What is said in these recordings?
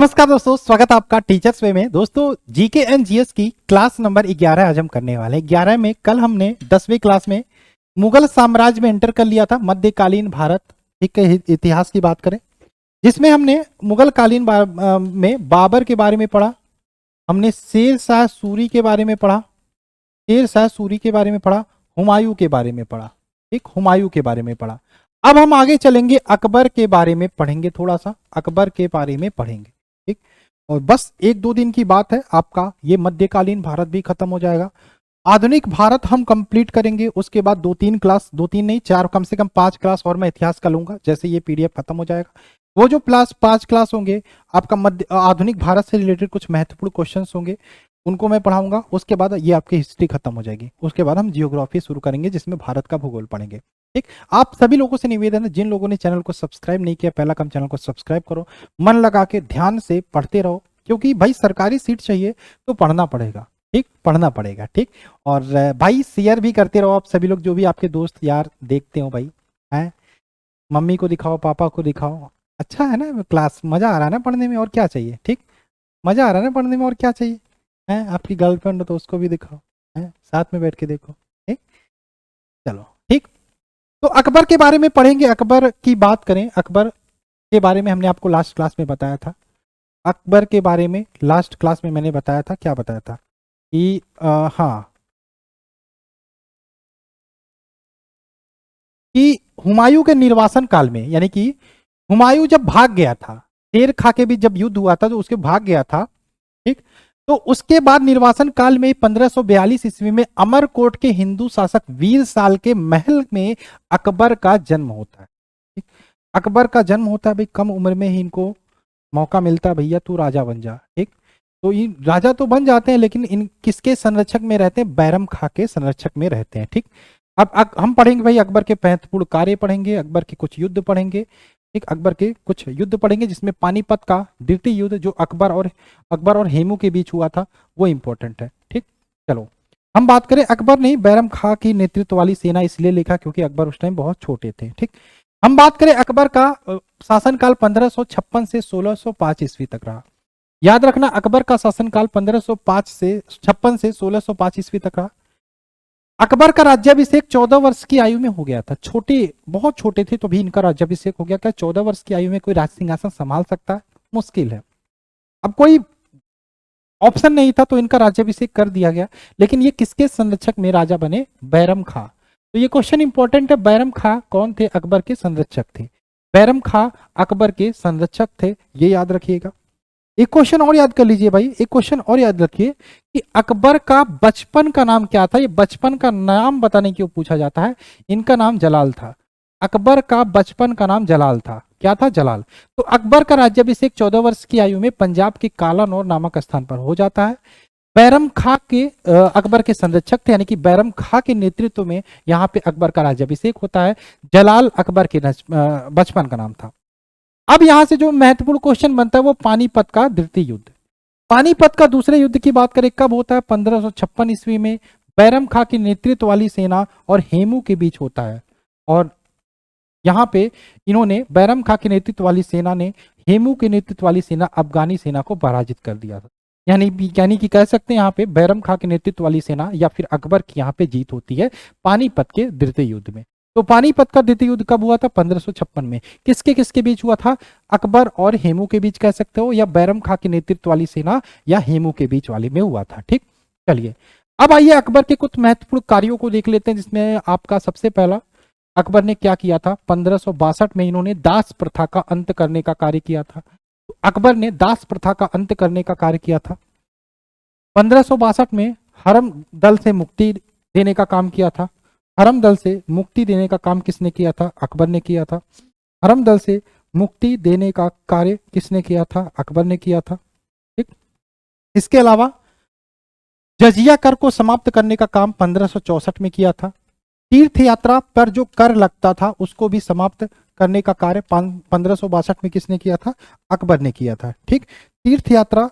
नमस्कार दोस्तों, स्वागत है आपका टीचर्स वे में। दोस्तों जीके एंड जीएस की क्लास नंबर 11 आज हम करने वाले हैं। 11 में कल हमने 10वीं क्लास में मुगल साम्राज्य में एंटर कर लिया था, मध्यकालीन भारत ठीक है, इतिहास की बात करें जिसमें हमने मुगल कालीन में बाबर के बारे में पढ़ा, हमने शेर शाह सूरी के बारे में पढ़ा, शेर शाह सूरी के बारे में पढ़ा, हुमायूं के बारे में पढ़ा, ठीक, हुमायूं के बारे में पढ़ा। अब हम आगे चलेंगे, अकबर के बारे में पढ़ेंगे, थोड़ा सा अकबर के बारे में पढ़ेंगे, ठीक। और बस एक दो दिन की बात है, आपका ये मध्यकालीन भारत भी खत्म हो जाएगा। आधुनिक भारत हम कंप्लीट करेंगे, उसके बाद दो तीन क्लास, दो तीन नहीं चार, कम से कम 5 क्लास और मैं इतिहास का लूंगा जैसे ये पीडीएफ खत्म हो जाएगा। वो जो प्लस 5 क्लास होंगे आपका मध्य आधुनिक भारत से रिलेटेड कुछ महत्वपूर्ण क्वेश्चंस होंगे, उनको मैं पढ़ाऊंगा। उसके बाद ये आपकी हिस्ट्री खत्म हो जाएगी, उसके बाद हम जियोग्राफी शुरू करेंगे जिसमें भारत का भूगोल पढ़ेंगे, ठीक। आप सभी लोगों से निवेदन है, जिन लोगों ने चैनल को सब्सक्राइब नहीं किया, पहला काम चैनल को सब्सक्राइब करो, मन लगा के ध्यान से पढ़ते रहो, क्योंकि भाई सरकारी सीट चाहिए तो पढ़ना पड़ेगा, ठीक, पढ़ना पड़ेगा, ठीक। और भाई शेयर भी करते रहो आप सभी लोग, जो भी आपके दोस्त यार देखते हो भाई, हैं, मम्मी को दिखाओ, पापा को दिखाओ। अच्छा है ना क्लास, मजा आ रहा है ना पढ़ने में, और क्या चाहिए, ठीक, मजा आ रहा है ना पढ़ने में, और क्या चाहिए है। आपकी गर्लफ्रेंड हो तो उसको भी दिखाओ, है, साथ में बैठ के देखो, ठीक। चलो ठीक, तो अकबर के बारे में पढ़ेंगे। अकबर की बात करें, अकबर के बारे में हमने आपको लास्ट क्लास में बताया था। अकबर के बारे में लास्ट क्लास में मैंने बताया था, क्या बताया था कि हाँ, कि हुमायूं के निर्वासन काल में, यानी कि हुमायूं जब भाग गया था, शेर खां के बीच जब युद्ध हुआ था तो उसके भाग गया था, ठीक। तो उसके बाद निर्वासन काल में 1542 ईस्वी में अमरकोट के हिंदू शासक वीर साल के महल में अकबर का जन्म होता है, ठीक? अकबर का जन्म होता है भाई, कम उम्र में ही इनको मौका मिलता है, भैया तू राजा बन जा, ठीक। तो ये राजा तो बन जाते हैं, लेकिन इन किसके संरक्षक में रहते हैं? बैरम खां के संरक्षक में रहते हैं, ठीक। अब हम पढ़ेंगे भाई अकबर के महत्वपूर्ण कार्य पढ़ेंगे, अकबर के कुछ युद्ध पढ़ेंगे, ठीक, अकबर के कुछ युद्ध पढ़ेंगे जिसमें पानीपत का द्वितीय युद्ध जो अकबर और हेमू के बीच हुआ था वो इंपॉर्टेंट है, ठीक। चलो हम बात करें, अकबर ने बैरम खां की नेतृत्व वाली सेना इसलिए लिखा क्योंकि अकबर उस टाइम बहुत छोटे थे, ठीक। हम बात करें अकबर का शासनकाल 1556 से 1605 ईस्वी तक रहा। याद रखना, अकबर का शासनकाल 1505 से 56 से 1605 ईस्वी तक रहा। अकबर का राज्याभिषेक 14 वर्ष की आयु में हो गया था, छोटे, बहुत छोटे थे तो भी इनका राज्याभिषेक हो गया। क्या 14 वर्ष की आयु में कोई राज सिंहासन संभाल सकता है? मुश्किल है। अब कोई ऑप्शन नहीं था तो इनका राज्याभिषेक कर दिया गया। लेकिन ये किसके संरक्षक में राजा बने? बैरम खां। तो ये क्वेश्चन इंपॉर्टेंट है, बैरम खां कौन थे? अकबर के संरक्षक थे। बैरम खां अकबर के संरक्षक थे, ये याद रखिएगा। एक क्वेश्चन और याद कर लीजिए भाई, एक क्वेश्चन और याद रखिए कि अकबर का बचपन का नाम क्या था। ये बचपन का नाम बताने क्यों पूछा जाता है। इनका नाम जलाल था। अकबर का बचपन का नाम जलाल था। क्या था? जलाल। तो अकबर का राज्याभिषेक 14 वर्ष की आयु में पंजाब के कालानौर नामक स्थान पर हो जाता है। बैरम खां के अकबर के संरक्षक थे, यानी कि बैरम खां के नेतृत्व में यहाँ पे अकबर का राज्याभिषेक होता है। जलाल अकबर के बचपन का नाम था। अब यहां से जो महत्वपूर्ण क्वेश्चन बनता है वो पानीपत का द्वितीय युद्ध। पानीपत का दूसरे युद्ध की बात करें, कब होता है? 1556 ईस्वी में बैरम खां की नेतृत्व वाली सेना और हेमू के बीच होता है। और यहां पे इन्होंने, बैरम खां की नेतृत्व वाली सेना ने हेमू की नेतृत्व वाली सेना, अफगानी सेना को पराजित कर दिया था। यानी कि कह सकते हैं यहाँ पे बैरम खां की नेतृत्व वाली सेना या फिर अकबर की यहाँ पे जीत होती है पानीपत के द्वितीय युद्ध में। तो पानीपत का द्वितीय युद्ध कब हुआ था? 1556 में। किसके किसके बीच हुआ था? अकबर और हेमू के बीच कह सकते हो, या बैरम खां की नेतृत्व वाली सेना या हेमू के बीच वाले में हुआ था, ठीक। चलिए अब आइए अकबर के कुछ महत्वपूर्ण कार्यों को देख लेते हैं, जिसमें आपका सबसे पहला, अकबर ने क्या किया था? 1562 में इन्होंने दास प्रथा का अंत करने का कार्य किया था। तो अकबर ने दास प्रथा का अंत करने का कार्य किया था। 1562 में हरम दल से मुक्ति देने का काम किया था। हरम दल से मुक्ति देने का काम किसने किया था? अकबर ने किया था। हरम दल से मुक्ति देने का कार्य किसने किया था? अकबर ने किया था, ठीक। इसके अलावा जजिया कर को समाप्त करने का काम 1564 में किया था। तीर्थ यात्रा पर जो कर लगता था उसको भी समाप्त करने का कार्य 1562 में किसने किया था? अकबर ने किया था, ठीक। तीर्थ यात्रा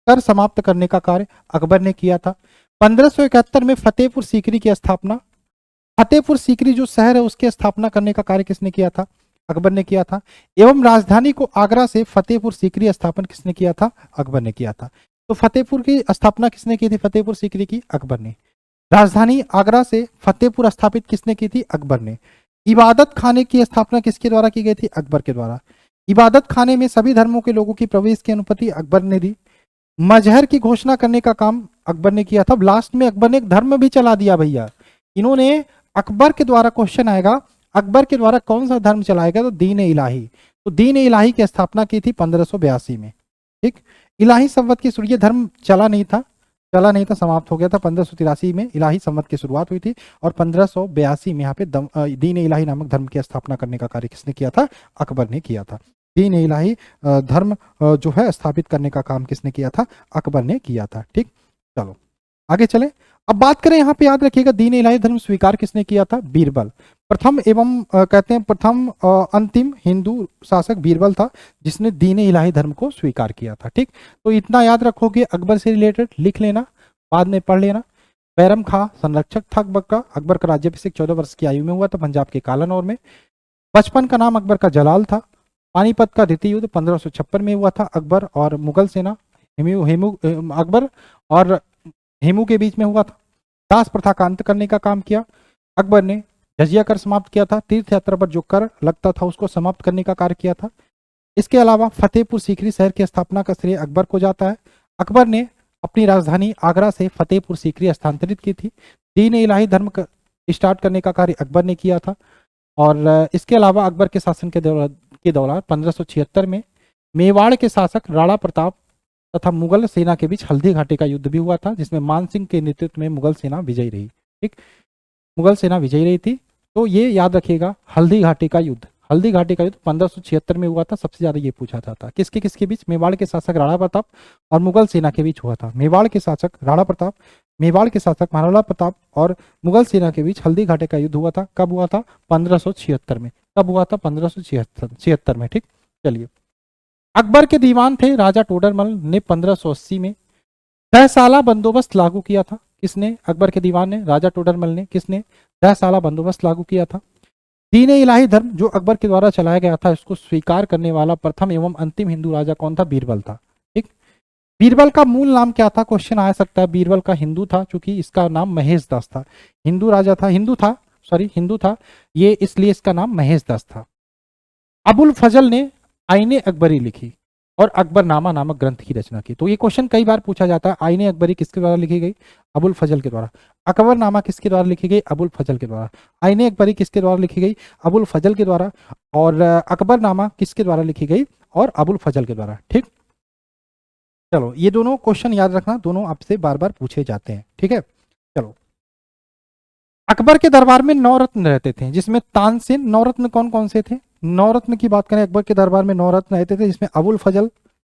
कर समाप्त करने का कार्य अकबर ने किया था। 1571 में फतेहपुर सीकरी की स्थापना, फतेहपुर सीकरी जो शहर है उसकी स्थापना करने का कार्य किसने किया था? अकबर ने किया था। एवं राजधानी को आगरा से फतेहपुर सीकरी स्थापन किसने किया था? अकबर ने किया था। तो फतेहपुर की स्थापना किसने की थी? फतेहपुर सीकरी की अकबर ने। राजधानी आगरा से फतेहपुर स्थापित किसने की थी? अकबर ने। इबादत खाने की स्थापना किसके द्वारा की गई थी? अकबर के द्वारा। इबादत खाने में सभी धर्मों के लोगों की प्रवेश की अनुमति अकबर ने दी। मजहर की घोषणा करने का काम अकबर ने किया था। लास्ट में अकबर ने एक धर्म भी चला दिया भैया। इन्होंने अकबर के द्वारा क्वेश्चन आएगा, अकबर के द्वारा कौन सा धर्म चलाएगा? तो दीन इलाही। तो दीन इलाही की स्थापना की थी 1582 में। ठीक, इलाही संवत की शुरू, ये धर्म चला नहीं था, समाप्त हो गया था। 1583 में इलाही संवत की शुरुआत हुई थी और 1582 में यहाँ पे दीन इलाही नामक धर्म की स्थापना करने का कार्य किसने किया था? अकबर ने किया था। दीन इलाही धर्म जो है स्थापित करने का काम किसने किया था? अकबर ने किया था। ठीक, चलो आगे चले। अब बात करें यहाँ पे, याद रखिएगा दीन इलाही धर्म स्वीकार किसने किया था? बीरबल। प्रथम एवं कहते हैं प्रथम अंतिम हिंदू शासक बीरबल था जिसने दीन इलाही धर्म को स्वीकार किया था। ठीक, तो इतना याद रखोगे, अकबर से रिलेटेड लिख लेना, बाद में पढ़ लेना। बैरम खां संरक्षक था अकबर का। अकबर का राज्याभिषेक 14 वर्ष की आयु में हुआ था पंजाब के कालानौर में। बचपन का नाम अकबर का जलाल था। पानीपत का द्वितीय युद्ध 1556 में हुआ था। अकबर और मुगल सेना अकबर और हेमू के बीच में हुआ था। दास प्रथा का अंत करने का काम किया अकबर ने। जजिया कर समाप्त किया था। तीर्थ यात्रा पर जो कर लगता था उसको समाप्त करने का कार्य किया था। इसके अलावा फतेहपुर सीकरी शहर की स्थापना का श्रेय अकबर को जाता है। अकबर ने अपनी राजधानी आगरा से फतेहपुर सीकरी स्थानांतरित की थी। दीन इलाही धर्म स्टार्ट करने का कार्य अकबर ने किया था। और इसके अलावा अकबर के शासन के दौरान 1576 में मेवाड़ के शासक राणा प्रताप तथा मुगल सेना के बीच हल्दी घाटी का युद्ध भी हुआ था जिसमें मान सिंह के नेतृत्व में मुगल सेना विजयी रही। ठीक, मुगल सेना विजयी रही थी। तो ये याद रखिएगा, हल्दी घाटी का युद्ध 1576 में हुआ था। सबसे ज्यादा ये पूछा जाता है किसके किसके बीच? मेवाड़ के शासक राणा प्रताप और मुगल सेना के बीच हुआ था। मेवाड़ के शासक राणा प्रताप, मेवाड़ के शासक महाराणा प्रताप और मुगल सेना के बीच हल्दी घाटी का युद्ध हुआ था। कब हुआ था? 1576 में। कब हुआ था? 1576 में। ठीक, चलिए। अकबर के दीवान थे राजा टोडरमल ने 1580 में 10 साला बंदोबस्त लागू किया था। किसने? अकबर के दीवान ने, राजा टोडरमल ने। किसने? 10 साला बंदोबस्त लागू किया था। दीन इलाही धर्म जो अकबर के द्वारा चलाया गया था इसको स्वीकार करने वाला प्रथम एवं अंतिम हिंदू राजा कौन था? बीरबल था। ठीक, बीरबल का मूल नाम क्या था? क्वेश्चन आ सकता है। बीरबल का हिंदू था क्योंकि इसका नाम महेश दास था। हिंदू राजा था, हिंदू था ये, इसलिए इसका नाम महेश दास था। अबुल फजल ने आईने अकबरी लिखी और अकबरनामा नामक ग्रंथ की रचना की। तो ये क्वेश्चन कई बार पूछा जाता है, आईने अकबरी किसके द्वारा लिखी गई? अबुल फजल के द्वारा। अकबरनामा किसके द्वारा लिखी गई? अबुल फजल के द्वारा। आईने अकबरी किसके द्वारा लिखी गई? अबुल फजल के द्वारा। और अकबरनामा किसके द्वारा लिखी गई? और अबुल फजल के द्वारा। ठीक, चलो ये दोनों क्वेश्चन याद रखना, दोनों आपसे बार बार पूछे जाते हैं। ठीक है, चलो। अकबर के दरबार में 9 रत्न रहते थे जिसमें तानसेन। 9 रत्न कौन कौन से थे? 9 रत्न की बात करें, अकबर के दरबार में 9 रत्न रहते थे जिसमें अबुल फजल,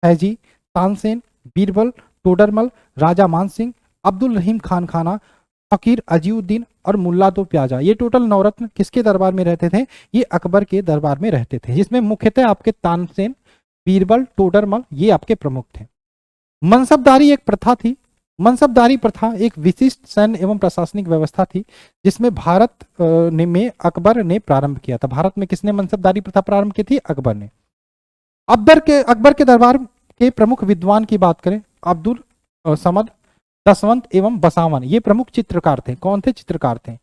हैजी, तानसेन, बीरबल, टोडरमल, राजा मान सिंह, अब्दुल रहीम खान खाना, फकीर अजीउद्दीन और मुल्ला दो प्याजा। ये टोटल 9 रत्न किसके दरबार में रहते थे? ये अकबर के दरबार में रहते थे जिसमें मुख्यतः आपके तानसेन, बीरबल, टोडरमल ये आपके प्रमुख थे। मनसबदारी एक प्रथा थी। मनसबदारी प्रथा एक विशिष्ट सैन्य एवं प्रशासनिक व्यवस्था थी जिसमें भारत में अकबर ने प्रारंभ किया था। भारत में किसने मनसबदारी प्रथा प्रारंभ की थी? अकबर ने। अकबर के दरबार के प्रमुख विद्वान की बात करें, अब्दुल समद, दसवंत एवं बसावन ये प्रमुख चित्रकार थे। कौन थे? चित्रकार थे।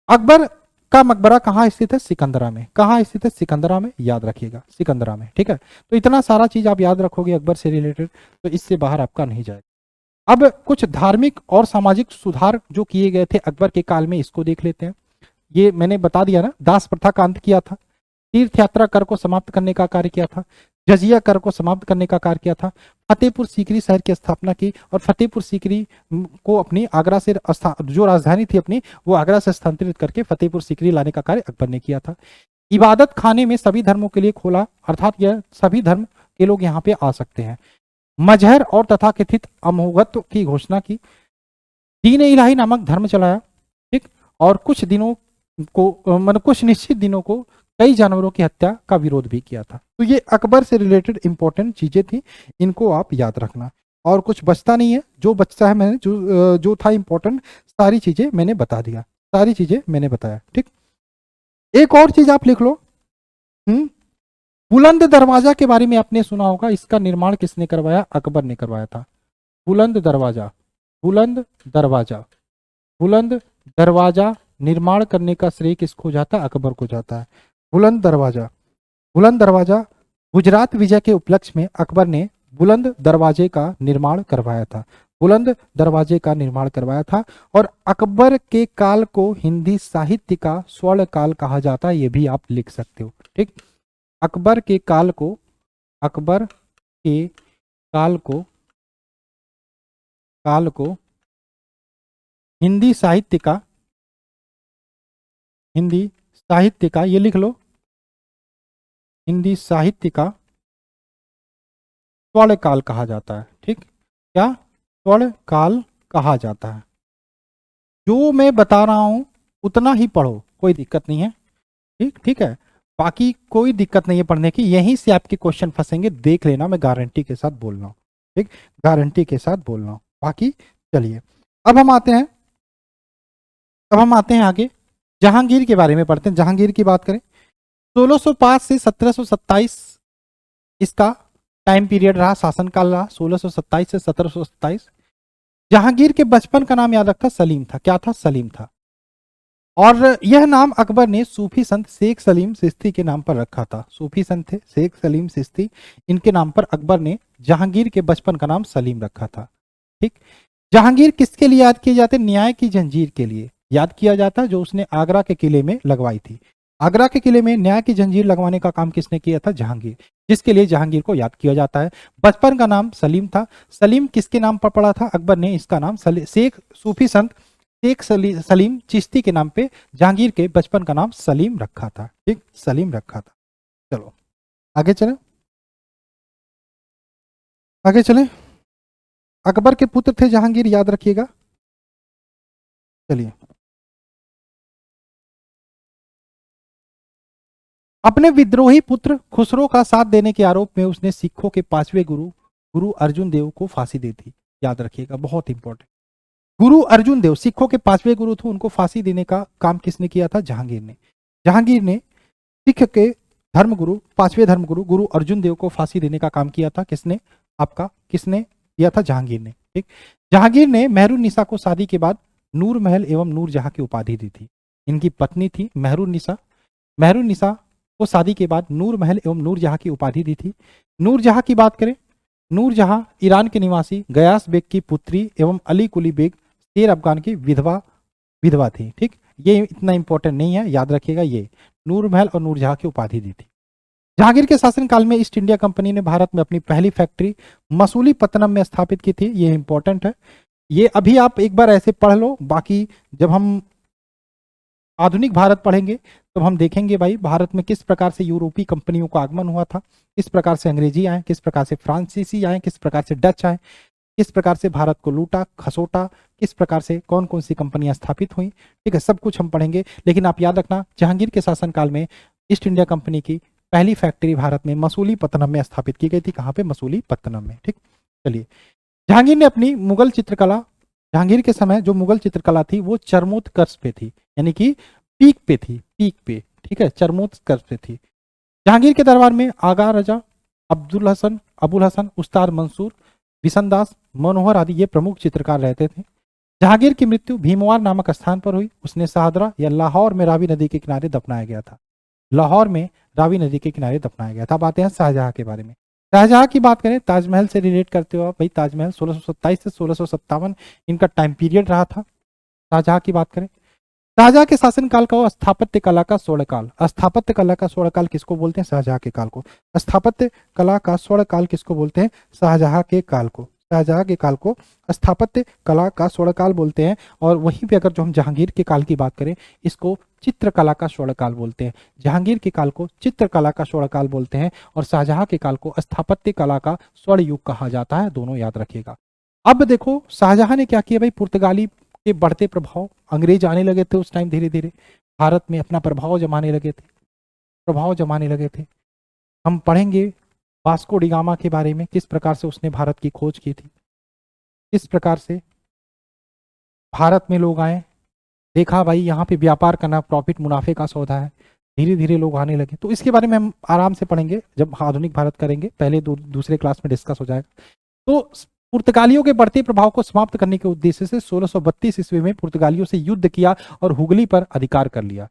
अकबर का मकबरा कहाँ स्थित है? सिकंदरा में। कहाँ स्थित है? सिकंदरा में। याद रखिएगा, सिकंदरा में। ठीक है, तो इतना सारा चीज आप याद रखोगे अकबर से रिलेटेड, तो इससे बाहर आपका नहीं जाएगा। अब कुछ धार्मिक और सामाजिक सुधार जो किए गए थे अकबर के काल में, इसको देख लेते हैं। ये मैंने बता दिया ना, दास प्रथा का अंत किया था, तीर्थ यात्रा कर को समाप्त करने का कार्य किया था, जजिया कर को समाप्त करने का कार्य किया था, फतेहपुर सीकरी शहर की स्थापना की और फतेहपुर सीकरी को अपनी आगरा से जो राजधानी थी अपनी वो आगरा से स्थानांतरित करके फतेहपुर सीकरी लाने का कार्य अकबर ने किया था। इबादत खाने में सभी धर्मों के लिए खोला, अर्थात यह सभी धर्म के लोग यहाँ पे आ सकते हैं। मजहर और तथाकथित अमोघत्व की घोषणा की। दीन इलाही नामक धर्म चलाया। ठीक, और कुछ दिनों को मतलब कुछ निश्चित दिनों को कई जानवरों की हत्या का विरोध भी किया था। तो ये अकबर से रिलेटेड इंपॉर्टेंट चीजें थी, इनको आप याद रखना। और कुछ बचता नहीं है, जो बचता है मैंने जो था इंपॉर्टेंट सारी चीजें मैंने बता दिया, सारी चीजें मैंने बताया। ठीक, एक और चीज आप लिख लो, बुलंद दरवाजा के बारे में आपने सुना होगा, इसका निर्माण किसने करवाया? अकबर ने करवाया था। बुलंद दरवाजा, बुलंद दरवाजा, बुलंद दरवाजा निर्माण करने का श्रेय किसको जाता है? अकबर को जाता है। बुलंद दरवाजा, बुलंद दरवाजा गुजरात विजय के उपलक्ष्य में अकबर ने बुलंद दरवाजे का निर्माण करवाया था। बुलंद दरवाजे का निर्माण करवाया था। और अकबर के काल को हिंदी साहित्य का स्वर्ण काल कहा जाता है, ये भी आप लिख सकते हो। ठीक, अकबर के काल को, अकबर के काल को, काल को हिंदी साहित्य का, हिंदी साहित्य का, ये लिख लो, हिंदी साहित्य का स्वर्ण काल कहा जाता है। ठीक, क्या? स्वर्ण काल कहा जाता है। जो मैं बता रहा हूं उतना ही पढ़ो, कोई दिक्कत नहीं है। ठीक, ठीक है, बाकी कोई दिक्कत नहीं है पढ़ने की, यहीं से आपके क्वेश्चन फंसेंगे, देख लेना, मैं गारंटी के साथ बोल रहा हूँ। ठीक, गारंटी के साथ बोल रहा हूँ। बाकी चलिए अब हम आते हैं, अब हम आते हैं आगे, जहांगीर के बारे में पढ़ते हैं। जहांगीर की बात करें, 1605 से 1727 इसका टाइम पीरियड रहा, शासनकाल रहा, 1627 से 1727। जहांगीर के बचपन का नाम याद रखा, सलीम था। क्या था? सलीम था। और यह नाम अकबर ने सूफी संत शेख सलीम चिश्ती के नाम पर रखा था। सूफी संत थे शेख सलीम चिश्ती, इनके नाम पर अकबर ने जहांगीर के बचपन का नाम सलीम रखा था। ठीक, जहांगीर किसके लिए याद किए जाते? न्याय की जंजीर के लिए याद किया जाता है, जो उसने आगरा के किले में लगवाई थी। आगरा के किले में न्याय की जंजीर लगवाने का काम किसने किया था? जहांगीर, जिसके लिए जहांगीर को याद किया जाता है। बचपन का नाम सलीम था। सलीम किसके नाम पर पड़ा था? अकबर ने इसका नाम शेख सूफी संत शेख सलीम चिश्ती के नाम पे जहांगीर के बचपन का नाम सलीम रखा था। ठीक, सलीम रखा था। चलो आगे चले, आगे चले। अकबर के पुत्र थे जहांगीर, याद रखिएगा। चलिए, अपने विद्रोही पुत्र खुसरो का साथ देने के आरोप में उसने सिखों के पांचवें गुरु गुरु अर्जुन देव को फांसी दी थी। याद रखिएगा, बहुत इंपॉर्टेंट। गुरु अर्जुन देव सिखों के पांचवें गुरु थे, उनको फांसी देने का काम किसने किया था? जहांगीर ने। जहांगीर ने सिख के धर्मगुरु, पांचवें धर्मगुरु गुरु अर्जुन देव को फांसी देने का काम किया था। किसने? आपका किसने किया था? जहांगीर ने। ठीक, जहांगीर ने मेहरुन्निसा को शादी के बाद नूर महल एवं नूर जहां की उपाधि दी थी। इनकी पत्नी थी मेहरुन्निसा। मेहरुन्निसा को शादी के बाद नूर महल एवं नूर जहां की उपाधि दी थी। नूर जहां की बात करें, नूर जहां ईरान के निवासी गयास बेग की पुत्री एवं अली कुली बेग शेर अफगान की विधवा विधवा थी। ठीक, ये इतना इंपॉर्टेंट नहीं है, याद रखिएगा। ये नूर महल और नूर जहां की उपाधि दी थी। जहांगीर के शासनकाल में ईस्ट इंडिया कंपनी ने भारत में अपनी पहली फैक्ट्री मसूलीपट्टनम में स्थापित की थी। ये इंपॉर्टेंट है, ये अभी आप एक बार ऐसे पढ़ लो। बाकी जब हम आधुनिक भारत पढ़ेंगे तो हम देखेंगे भाई भारत में किस प्रकार से यूरोपीय कंपनियों का आगमन हुआ था, किस प्रकार से अंग्रेजी आए, किस प्रकार से फ्रांसीसी आए, किस प्रकार से डच आए, किस प्रकार से भारत को लूटा खसोटा, किस प्रकार से कौन कौन सी कंपनियां स्थापित हुई। ठीक है, सब कुछ हम पढ़ेंगे। लेकिन आप याद रखना, जहांगीर के शासनकाल में ईस्ट इंडिया कंपनी की पहली फैक्ट्री भारत में मसूलीपट्टनम में स्थापित की गई थी। कहाँ पे? मसूलीपट्टनम में। ठीक, चलिए, जहांगीर ने अपनी मुगल चित्रकला, जहांगीर के समय जो मुगल चित्रकला थी वो चरमोत्कर्ष पे थी, यानी कि पीक पे थी, पीक पे। ठीक है, चरमोत्कर्ष पे थी। जहांगीर के दरबार में आगा रजा, अब्दुल हसन, अबुल हसन, उस्ताद मंसूर, बिशनदास, मनोहर आदि ये प्रमुख चित्रकार रहते थे। जहांगीर की मृत्यु भीमवार नामक स्थान पर हुई। उसने शाहदरा या लाहौर में रावी नदी के किनारे दफनाया गया था। लाहौर में रावी नदी के किनारे दफनाया गया था। अब आते हैं शाहजहां के बारे में। शाहजहां की बात करें, ताजमहल से रिलेट करते हो आप भाई, ताजमहल 1627 से 1657 इनका टाइम पीरियड रहा था। शाहजहां की बात करें, शाहजहां के शासनकाल का स्थापत्य कला का स्वर्णकाल। स्थापत्य कला का स्वर्णकाल किसको बोलते हैं? शाहजहां के काल को। स्थापत्य कला का स्वर्णकाल किसको बोलते हैं? शाहजहां के काल को। शाहजहां के काल को स्थापत्य कला का स्वर्णकाल बोलते हैं। और वहीं पे अगर जो हम जहांगीर के काल की बात करें, इसको चित्रकला का स्वर्णकाल बोलते हैं। जहांगीर के काल को चित्रकला का स्वर्णकाल बोलते हैं और शाहजहां के काल को स्थापत्य कला का स्वर्ण युग कहा जाता है। दोनों याद रखिएगा। अब देखो शाहजहां ने क्या किया भाई, पुर्तगाली के बढ़ते प्रभाव, अंग्रेज आने लगे थे उस टाइम, धीरे धीरे भारत में अपना प्रभाव जमाने लगे थे, प्रभाव जमाने लगे थे। हम पढ़ेंगे वास्को डी गामा के बारे में, किस प्रकार से उसने भारत की खोज की थी, किस प्रकार से भारत में लोग आए, देखा भाई यहाँ पे व्यापार करना प्रॉफिट मुनाफे का सौदा है, धीरे धीरे लोग आने लगे। तो इसके बारे में हम आराम से पढ़ेंगे जब आधुनिक भारत करेंगे, पहले दूसरे क्लास में डिस्कस हो जाएगा। तो पुर्तगालियों के बढ़ते प्रभाव को समाप्त करने के उद्देश्य से 1632 ईस्वी में पुर्तगालियों से युद्ध किया और हुगली पर अधिकार कर लिया।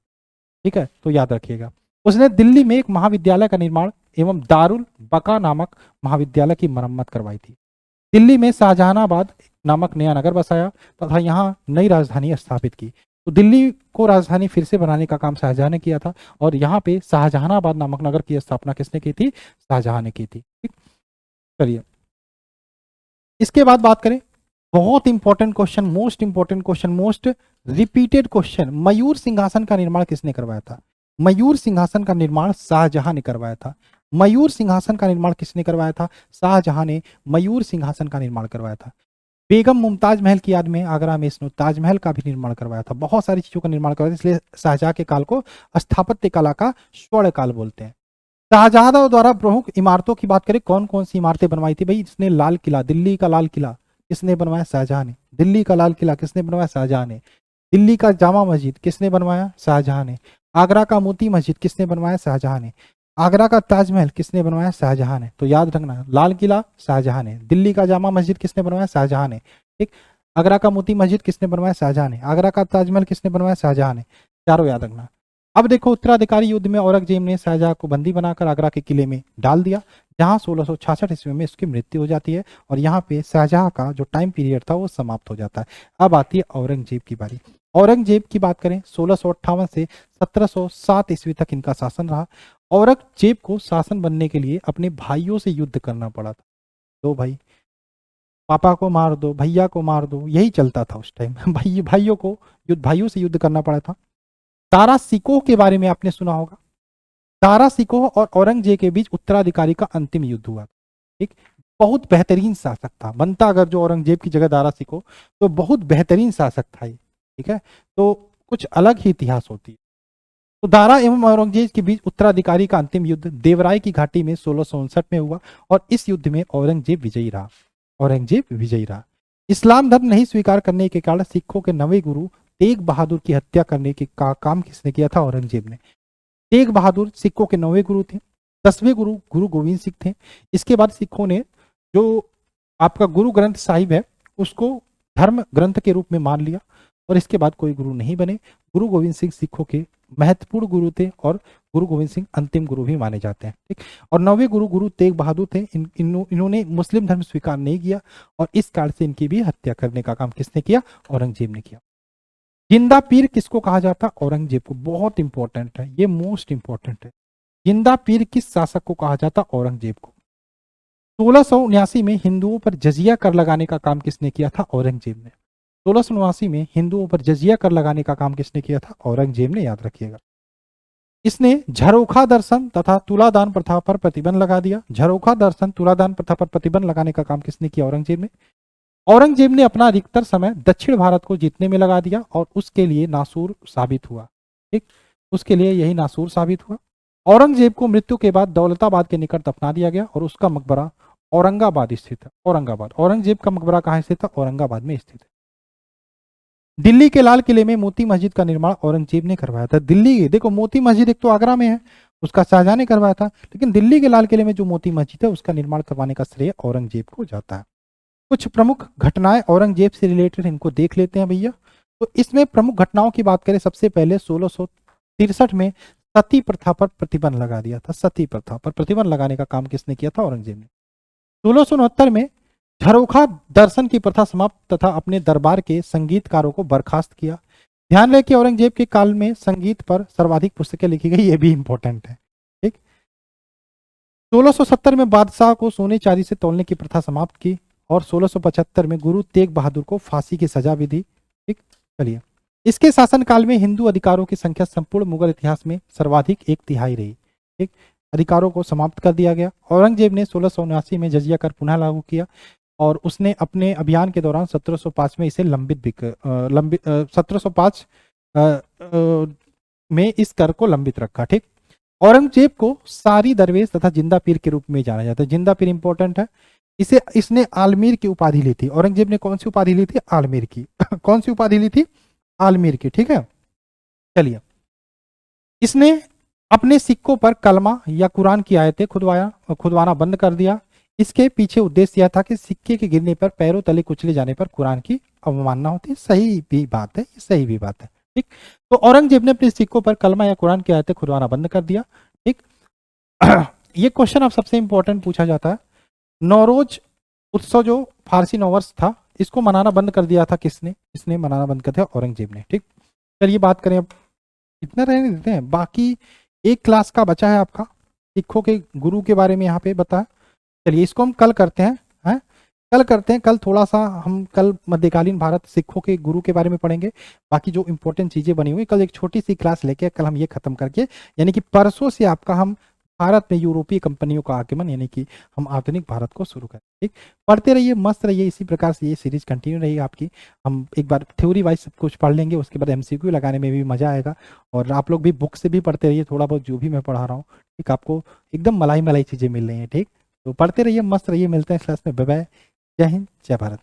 ठीक है, तो याद रखिएगा। उसने दिल्ली में एक महाविद्यालय का निर्माण एवं दारुल बका नामक महाविद्यालय की मरम्मत करवाई थी। दिल्ली में शाहजहानाबाद नामक नया नगर बसाया तथा यहाँ नई राजधानी स्थापित की। तो दिल्ली को राजधानी फिर से बनाने का काम शाहजहां ने किया था और यहाँ पे शाहजहानाबाद नामक नगर की स्थापना किसने की थी? शाहजहां ने की थी। ठीक, चलिए इसके बाद बात करें, बहुत important question, most important question, most repeated question, मयूर सिंहासन का निर्माण किसने करवाया था? मयूर सिंहासन का निर्माण शाहजहां ने करवाया था। मयूर सिंहासन का निर्माण किसने करवाया था? शाहजहां ने मयूर सिंहासन का निर्माण करवाया था। बेगम मुमताज महल की याद में आगरा में इसने ताजमहल का भी निर्माण करवाया था। बहुत सारी चीजों का निर्माण करवाया था, इसलिए शाहजहां के काल को स्थापत्य कला का स्वर्ण काल बोलते हैं। शाहजहां द्वारा प्रमुख इमारतों की बात करें, कौन कौन सी इमारतें बनवाई थी भाई? इसने लाल किला, दिल्ली का लाल किला किसने बनवाया? शाहजहां ने। दिल्ली का लाल किला किसने बनवाया? शाहजहां ने। दिल्ली का जामा मस्जिद किसने बनवाया? शाहजहां ने। आगरा का मोती मस्जिद किसने बनवाया? शाहजहां ने। आगरा का ताजमहल किसने बनवाया? शाहजहां ने। तो याद रखना, लाल किला शाहजहां ने, दिल्ली का जामा मस्जिद किसने बनवाया? शाहजहां ने। ठीक, आगरा का मोती मस्जिद किसने बनवाया? शाहजहां ने। आगरा का ताजमहल किसने बनवाया? शाहजहां ने। चारों याद रखना। अब देखो, उत्तराधिकारी युद्ध में औरंगजेब ने शाहजहां को बंदी बनाकर आगरा के किले में डाल दिया, जहां 1666 ईस्वी में इसकी मृत्यु हो जाती है और यहाँ पे शाहजहां का जो टाइम पीरियड था वो समाप्त हो जाता है। अब आती है औरंगजेब की बारी। औरंगजेब की बात करें, 1658 से 1707 ईस्वी तक इनका शासन रहा। औरंगजेब को शासन बनने के लिए अपने भाइयों से युद्ध करना पड़ा था। दो भाई, पापा को मार दो, भैया को मार दो, यही चलता था उस टाइम। भाइयों से युद्ध करना पड़ा था। दारा सिकोह के बारे में आपने सुना होगा। दारा सिकोह और औरंगजेब के बीच उत्तराधिकारी का अंतिम युद्ध हुआ। ठीक, बहुत बेहतरीन शासक था, बनता अगर जो औरंगजेब की जगह दारा सिकोह तो बहुत बेहतरीन शासक था ये। ठीक है, तो कुछ अलग ही इतिहास होती है। तो दारा एवं औरंगजेब के बीच उत्तराधिकारी का अंतिम युद्ध देवराय की घाटी में 1659 में हुआ और इस युद्ध में औरंगजेब विजयी रहा। औरंगजेब विजयी रहा। इस्लाम धर्म नहीं स्वीकार करने के कारण सिखों के नवे गुरु तेग बहादुर की हत्या करने के काम किसने किया था? औरंगजेब ने। तेग बहादुर सिखों के 9वें गुरु थे। 10वें गुरु गुरु गोविंद सिंह थे। इसके बाद सिखों ने जो आपका गुरु ग्रंथ साहिब है उसको धर्म ग्रंथ के रूप में मान लिया और इसके बाद कोई गुरु नहीं बने। गुरु गोविंद सिंह सिखों के महत्वपूर्ण गुरु थे और गुरु गोविंद सिंह अंतिम गुरु भी माने जाते हैं। ठीक, और 9वें गुरु गुरु तेग बहादुर थे। इन्होंने मुस्लिम धर्म स्वीकार नहीं किया और इस कारण से इनकी भी हत्या करने का काम किसने किया? औरंगजेब ने किया। जिंदा पीर किसको कहा जाता? औरंगजेब को। बहुत इंपॉर्टेंट है ये, मोस्ट इंपॉर्टेंट है। जिंदा पीर किस शासक को कहा जाता? औरंगजेब को। 1679 में हिंदुओं पर जजिया कर लगाने का काम किसने किया था? औरंगजेब ने। 1679 में हिंदुओं पर जजिया कर लगाने का काम किसने किया था? औरंगजेब ने, याद रखिएगा। इसने झरोखा दर्शन तथा तुलादान प्रथा पर प्रतिबंध लगा दिया। झरोखा दर्शन तुलादान प्रथा पर प्रतिबंध लगाने का काम किसने किया? औरंगजेब ने। औरंगजेब ने अपना अधिकतर समय दक्षिण भारत को जीतने में लगा दिया और उसके लिए नासूर साबित हुआ। ठीक, उसके लिए यही नासूर साबित हुआ। औरंगजेब को मृत्यु के बाद दौलताबाद के निकट दफना दिया गया और उसका मकबरा औरंगाबाद स्थित है। औरंगाबाद, औरंगजेब का मकबरा कहाँ स्थित है? औरंगाबाद में स्थित है। दिल्ली के लाल किले में मोती मस्जिद का निर्माण औरंगजेब ने करवाया था। दिल्ली, देखो मोती मस्जिद एक तो आगरा में है, उसका शाहजहां ने करवाया था, लेकिन दिल्ली के लाल किले में जो मोती मस्जिद है उसका निर्माण करवाने का श्रेय औरंगजेब को जाता है। कुछ प्रमुख घटनाएं औरंगजेब से रिलेटेड, इनको देख लेते हैं भैया। तो इसमें प्रमुख घटनाओं की बात करें, सबसे पहले 1663 में सती प्रथा पर प्रतिबंध लगा दिया था। सती प्रथा पर प्रतिबंध लगाने का काम किसने किया था? औरंगजेब ने। 1669 में झरोखा दर्शन की प्रथा समाप्त तथा अपने दरबार के संगीतकारों को बर्खास्त किया। ध्यान रहे कि औरंगजेब के काल में संगीत पर सर्वाधिक पुस्तकें लिखी गई, ये भी इंपॉर्टेंट है। ठीक, 1670 में बादशाह को सोने चांदी से तौलने की प्रथा समाप्त की और 1675 में गुरु तेग बहादुर को फांसी की सजा भी दी। ठीक, चलिए, इसके शासनकाल में हिंदू अधिकारों की संख्या संपूर्ण मुगल इतिहास में सर्वाधिक 1/3 रही। ठीक, अधिकारों को समाप्त कर दिया गया। औरंगजेब ने 1679 में जजिया कर पुनः लागू किया और उसने अपने अभियान के दौरान 1705 में इसे लंबित 1705 में इस कर को लंबित रखा। ठीक, औरंगजेब को सारी दरवेश तथा जिंदा पीर के रूप में जाना जाता है। जिंदा पीर इंपॉर्टेंट है। इसने आलमीर की उपाधि ली थी। औरंगजेब ने कौन सी उपाधि ली थी? आलमीर की। कौन सी उपाधि ली थी? आलमीर की। ठीक है, चलिए, इसने अपने सिक्कों पर कलमा या कुरान की आयतें खुदवाना बंद कर दिया। इसके पीछे उद्देश्य यह था कि सिक्के के गिरने पर पैरों तले कुचले जाने पर कुरान की अवमानना होती है। सही भी बात है, सही भी बात है। ठीक, तो औरंगजेब ने अपने सिक्कों पर कलमा या कुरान की आयतें खुदवाना बंद कर दिया। ठीक, ये क्वेश्चन अब सबसे इंपॉर्टेंट पूछा जाता है। नौरोज उत्सव जो फारसी नववर्ष था, इसको मनाना बंद कर दिया था किसने? इसने मनाना बंद कर दिया, औरंगजेब ने। ठीक, चलिए बात करें अब, इतना रहने देते हैं, बाकी एक क्लास का बचा है आपका, सिखों के गुरु के बारे में यहाँ पे बताया। चलिए इसको हम कल करते हैं, कल करते हैं। कल थोड़ा सा हम कल मध्यकालीन भारत सिखों के गुरु के बारे में पढ़ेंगे। बाकी जो इंपॉर्टेंट चीजें बनी हुई, कल एक छोटी सी क्लास लेके कल हम ये खत्म करके, यानी कि परसों से आपका हम भारत में यूरोपीय कंपनियों का आगमन, यानी कि हम आधुनिक भारत को शुरू करें। ठीक, पढ़ते रहिए, मस्त रहिए, इसी प्रकार से ये सीरीज कंटिन्यू रहेगी आपकी। हम एक बार थ्योरी वाइज सब कुछ पढ़ लेंगे, उसके बाद एमसीक्यू लगाने में भी मजा आएगा। और आप लोग भी बुक से भी पढ़ते रहिए, थोड़ा बहुत जो भी मैं पढ़ा रहा हूँ। ठीक, आपको एकदम मलाई मलाई चीजें मिल रही हैं। ठीक, तो पढ़ते रहिए, मस्त रहिए, मिलते हैं इस क्लास में। बाय बाय, जय हिंद, जय भारत।